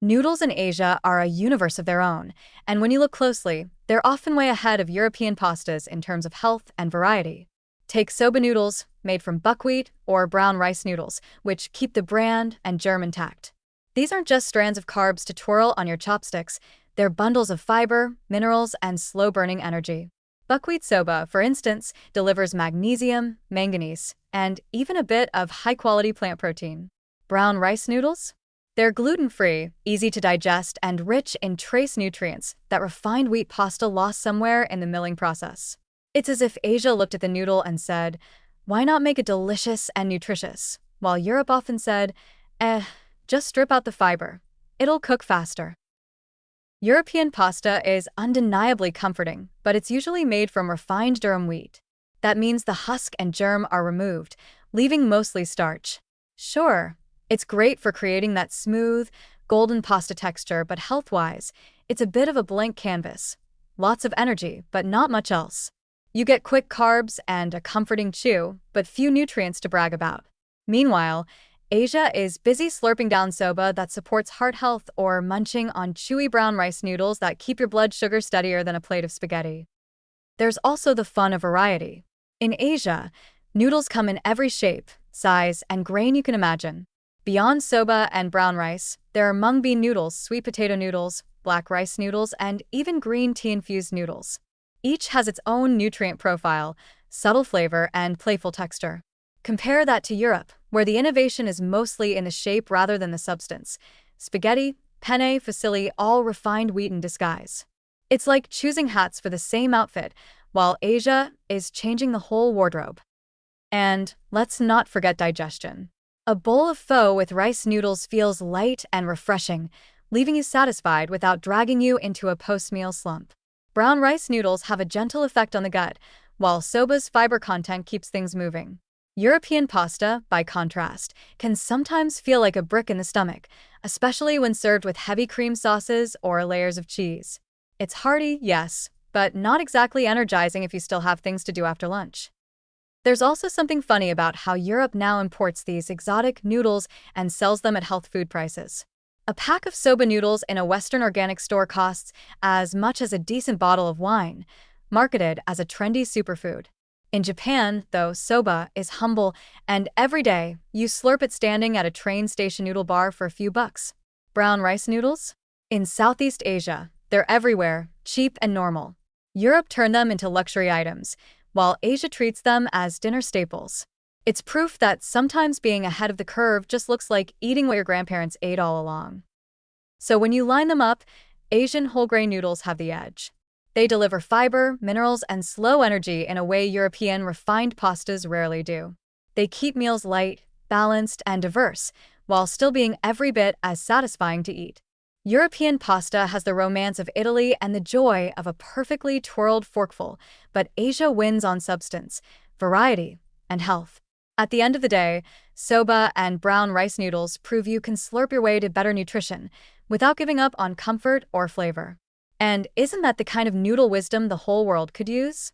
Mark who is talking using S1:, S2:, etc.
S1: Noodles in Asia are a universe of their own, and when you look closely, they're often way ahead of European pastas in terms of health and variety. Take soba noodles, made from buckwheat, or brown rice noodles, which keep the brand and germ intact. These aren't just strands of carbs to twirl on your chopsticks, they're bundles of fiber, minerals, and slow-burning energy. Buckwheat soba, for instance, delivers magnesium, manganese, and even a bit of high-quality plant protein. Brown rice noodles? They're gluten-free, easy to digest, and rich in trace nutrients that refined wheat pasta lost somewhere in the milling process. It's as if Asia looked at the noodle and said, why not make it delicious and nutritious? While Europe often said, just strip out the fiber. It'll cook faster. European pasta is undeniably comforting, but it's usually made from refined durum wheat. That means the husk and germ are removed, leaving mostly starch. Sure, it's great for creating that smooth, golden pasta texture, but health-wise, it's a bit of a blank canvas. Lots of energy, but not much else. You get quick carbs and a comforting chew, but few nutrients to brag about. Meanwhile, Asia is busy slurping down soba that supports heart health or munching on chewy brown rice noodles that keep your blood sugar steadier than a plate of spaghetti. There's also the fun of variety. In Asia, noodles come in every shape, size, and grain you can imagine. Beyond soba and brown rice, there are mung bean noodles, sweet potato noodles, black rice noodles, and even green tea-infused noodles. Each has its own nutrient profile, subtle flavor, and playful texture. Compare that to Europe, where the innovation is mostly in the shape rather than the substance. Spaghetti, penne, fusilli, all refined wheat in disguise. It's like choosing hats for the same outfit, while Asia is changing the whole wardrobe. And let's not forget digestion. A bowl of pho with rice noodles feels light and refreshing, leaving you satisfied without dragging you into a post-meal slump. Brown rice noodles have a gentle effect on the gut, while soba's fiber content keeps things moving. European pasta, by contrast, can sometimes feel like a brick in the stomach, especially when served with heavy cream sauces or layers of cheese. It's hearty, yes, but not exactly energizing if you still have things to do after lunch. There's also something funny about how Europe now imports these exotic noodles and sells them at health food prices. A pack of soba noodles in a Western organic store costs as much as a decent bottle of wine, marketed as a trendy superfood. In Japan, though, soba is humble, and every day, you slurp it standing at a train station noodle bar for a few bucks. Brown rice noodles? In Southeast Asia, they're everywhere, cheap and normal. Europe turned them into luxury items, while Asia treats them as dinner staples. It's proof that sometimes being ahead of the curve just looks like eating what your grandparents ate all along. So when you line them up, Asian whole-grain noodles have the edge. They deliver fiber, minerals, and slow energy in a way European refined pastas rarely do. They keep meals light, balanced, and diverse, while still being every bit as satisfying to eat. European pasta has the romance of Italy and the joy of a perfectly twirled forkful, but Asia wins on substance, variety, and health. At the end of the day, soba and brown rice noodles prove you can slurp your way to better nutrition without giving up on comfort or flavor. And isn't that the kind of noodle wisdom the whole world could use?